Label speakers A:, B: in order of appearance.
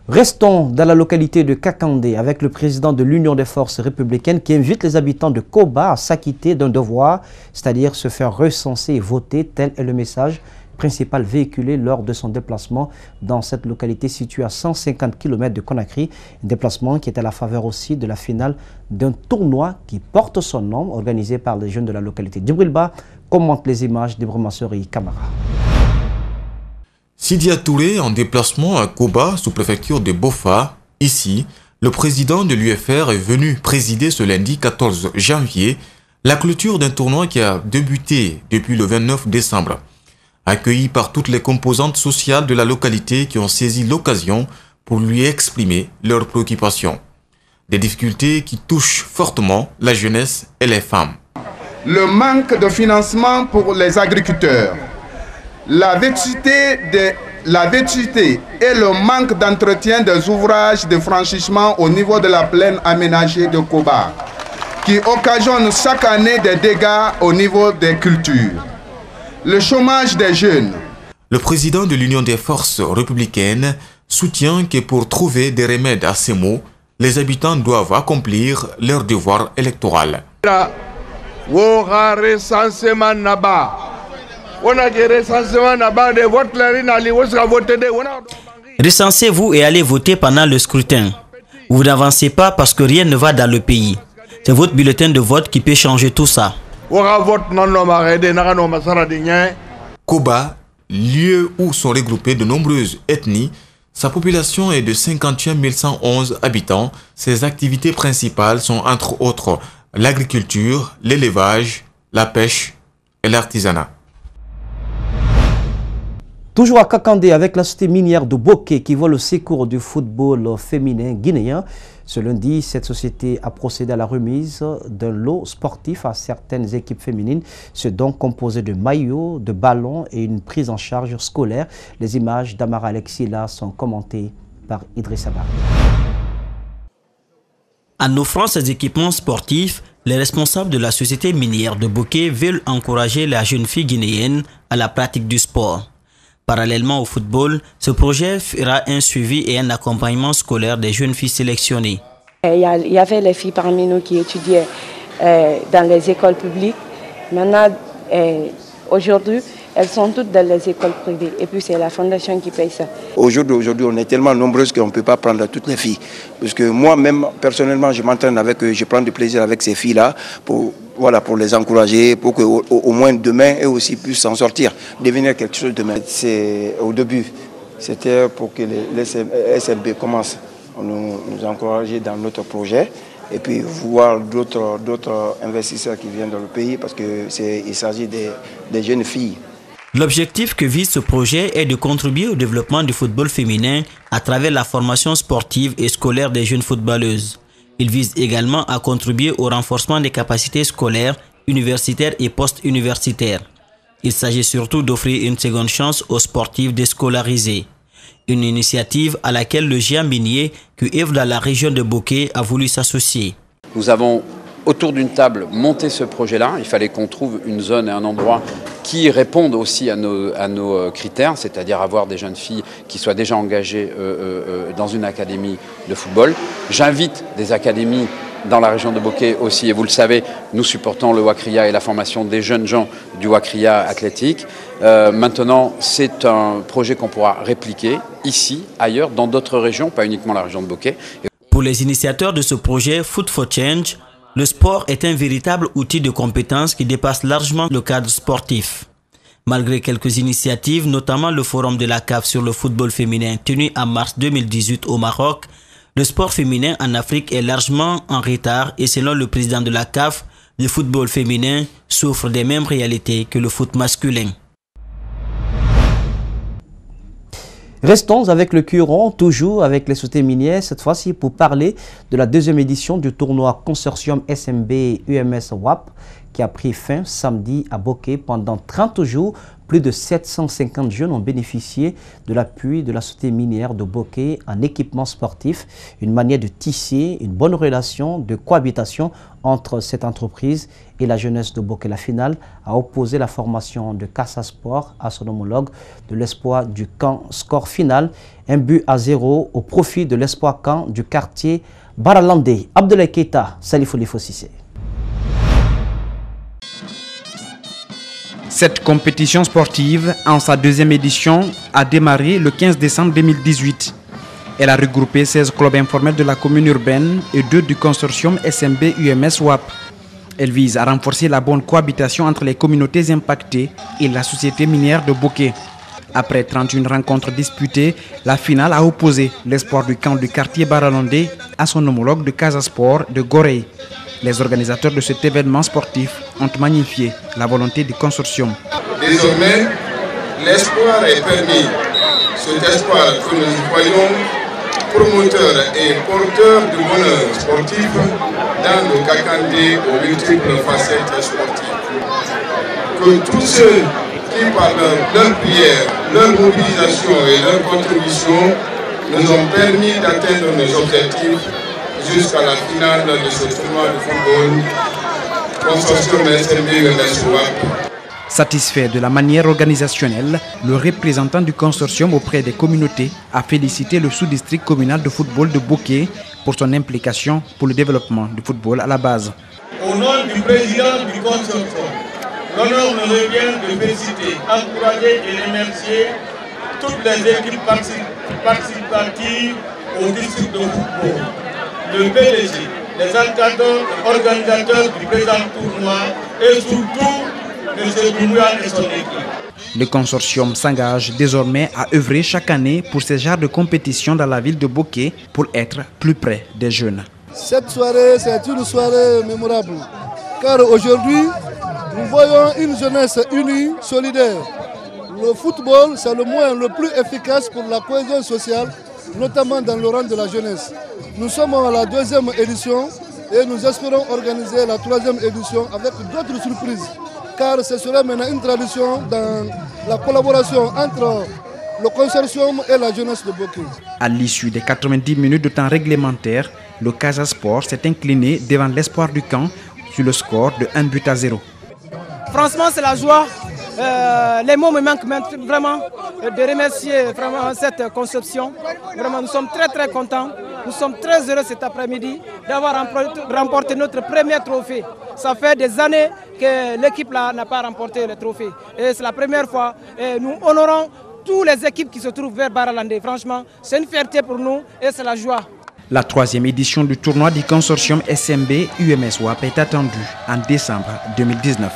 A: Restons dans la localité de Kakandé avec le président de l'Union des forces républicaines qui invite les habitants de Koba à s'acquitter d'un devoir, c'est-à-dire se faire recenser et voter. Tel est le message principal véhiculé lors de son déplacement dans cette localité située à 150 km de Conakry. Un déplacement qui est à la faveur aussi de la finale d'un tournoi qui porte son nom, organisé par les jeunes de la localité. Djibrilba commente les images d'Ibrahima Sori Kamara.
B: Sidia Touré en déplacement à Koba, sous-préfecture de Bofa. Ici, le président de l'UFR est venu présider ce lundi 14 janvier la clôture d'un tournoi qui a débuté depuis le 29 décembre. Accueilli par toutes les composantes sociales de la localité qui ont saisi l'occasion pour lui exprimer leurs préoccupations. Des difficultés qui touchent fortement la jeunesse et les femmes.
C: Le manque de financement pour les agriculteurs, la vétusté et le manque d'entretien des ouvrages de franchissement au niveau de la plaine aménagée de Koba, qui occasionnent chaque année des dégâts au niveau des cultures. Le chômage des jeunes.
B: Le président de l'Union des forces républicaines soutient que pour trouver des remèdes à ces maux, les habitants doivent accomplir leur devoir électoral.
D: Recensez-vous et allez voter pendant le scrutin. Vous n'avancez pas parce que rien ne va dans le pays. C'est votre bulletin de vote qui peut changer tout ça.
B: Koba, lieu où sont regroupées de nombreuses ethnies, sa population est de 51 111 habitants. Ses activités principales sont entre autres l'agriculture, l'élevage, la pêche et l'artisanat.
A: Toujours à Kakandé avec la société minière de Boké qui voit le secours du football féminin guinéen. Ce lundi, cette société a procédé à la remise d'un lot sportif à certaines équipes féminines. Ce don composé de maillots, de ballons et une prise en charge scolaire. Les images d'Amara Alexila sont commentées par Idrissa Barry.
D: En offrant ces équipements sportifs, les responsables de la société minière de Boké veulent encourager la jeune fille guinéenne à la pratique du sport. Parallèlement au football, ce projet fera un suivi et un accompagnement scolaire des jeunes filles sélectionnées.
E: Il y avait les filles parmi nous qui étudiaient dans les écoles publiques. Maintenant, aujourd'hui, elles sont toutes dans les écoles privées. Et puis c'est la fondation qui paye ça.
F: Aujourd'hui, on est tellement nombreuses qu'on ne peut pas prendre toutes les filles. Parce que moi-même, personnellement, je m'entraîne avec eux, je prends du plaisir avec ces filles-là pour les encourager, pour qu'au moins demain, eux aussi puissent s'en sortir, devenir quelque chose demain. Au début, c'était pour que les SLB commencent à nous encourager dans notre projet et puis voir d'autres investisseurs qui viennent dans le pays parce qu'il s'agit des jeunes filles.
D: L'objectif que vise ce projet est de contribuer au développement du football féminin à travers la formation sportive et scolaire des jeunes footballeuses. Il vise également à contribuer au renforcement des capacités scolaires, universitaires et post-universitaires. Il s'agit surtout d'offrir une seconde chance aux sportifs déscolarisés. Une initiative à laquelle le géant minier qui œuvre dans la région de Boké a voulu s'associer.
G: Nous avons autour d'une table monté ce projet-là. Il fallait qu'on trouve une zone et un endroit qui répondent aussi à nos critères, c'est-à-dire avoir des jeunes filles qui soient déjà engagées dans une académie de football. J'invite des académies dans la région de Boké aussi, et vous le savez, nous supportons le Wakria et la formation des jeunes gens du Wakria athlétique. Maintenant, c'est un projet qu'on pourra répliquer ici, ailleurs, dans d'autres régions, pas uniquement la région de Boké.
D: Pour les initiateurs de ce projet Foot for Change, le sport est un véritable outil de compétence qui dépasse largement le cadre sportif. Malgré quelques initiatives, notamment le forum de la CAF sur le football féminin tenu en mars 2018 au Maroc, le sport féminin en Afrique est largement en retard et selon le président de la CAF, le football féminin souffre des mêmes réalités que le foot masculin.
A: Restons avec le Curon, toujours avec les sociétés minières, cette fois-ci pour parler de la deuxième édition du tournoi consortium SMB UMS WAP qui a pris fin samedi à Bokeh. Pendant 30 jours, plus de 750 jeunes ont bénéficié de l'appui de la société minière de Bokeh en équipement sportif, une manière de tisser une bonne relation de cohabitation entre cette entreprise et la jeunesse de Bokeh. La finale a opposé la formation de Casa Sport à son homologue de l'Espoir du Camp. Score final, 1-0 au profit de l'Espoir Camp du quartier Baralandé. Abdoulaye Keita, Salifou Lifo-Sissé.
H: Cette compétition sportive, en sa deuxième édition, a démarré le 15 décembre 2018. Elle a regroupé 16 clubs informels de la commune urbaine et 2 du consortium SMB UMS WAP. Elle vise à renforcer la bonne cohabitation entre les communautés impactées et la société minière de Bokeh. Après 31 rencontres disputées, la finale a opposé l'Espoir du Camp du quartier Baralandé à son homologue de Casa Sport de Gorée. Les organisateurs de cet événement sportif ont magnifié la volonté du consortium.
C: Désormais, l'espoir est permis. Cet espoir que nous voyons promoteur et porteur de bonheur sportif dans le Kakandé aux multiples facettes sportives. Que tous ceux qui, par leur prière, leur mobilisation et leur contribution, nous ont permis d'atteindre nos objectifs jusqu'à la finale de ce tournoi de football, consortium SMB WAP.
H: Satisfait de la manière organisationnelle, le représentant du consortium auprès des communautés a félicité le sous-district communal de football de Bokeh pour son implication pour le développement du football à la base.
I: Au nom du président du consortium, l'honneur me revient de féliciter, encourager et remercier toutes les équipes participatives au district de football, le PDG, les encadreurs, organisateurs du présent tournoi et surtout M. Boumoua et son équipe.
H: Le consortium s'engage désormais à œuvrer chaque année pour ce genre de compétition dans la ville de Bokeh pour être plus près des jeunes.
J: Cette soirée, c'est une soirée mémorable, car aujourd'hui, nous voyons une jeunesse unie, solidaire. Le football, c'est le moyen le plus efficace pour la cohésion sociale, notamment dans le rang de la jeunesse. Nous sommes à la 2e édition et nous espérons organiser la 3e édition avec d'autres surprises, car ce sera maintenant une tradition dans la collaboration entre le consortium et la jeunesse de Bokeh.
H: À l'issue des 90 minutes de temps réglementaire, le Casa Sport s'est incliné devant l'Espoir du Camp sur le score de 1-0.
K: Franchement, c'est la joie. Les mots me manquent vraiment de remercier vraiment cette conception. Vraiment, nous sommes très contents. Nous sommes très heureux cet après-midi d'avoir remporté notre premier trophée. Ça fait des années que l'équipe n'a pas remporté le trophée. Et c'est la première fois. Et nous honorons toutes les équipes qui se trouvent vers Baralandé. Franchement, c'est une fierté pour nous et c'est la joie.
H: La 3e édition du tournoi du consortium SMB UMS WAP est attendue en décembre 2019.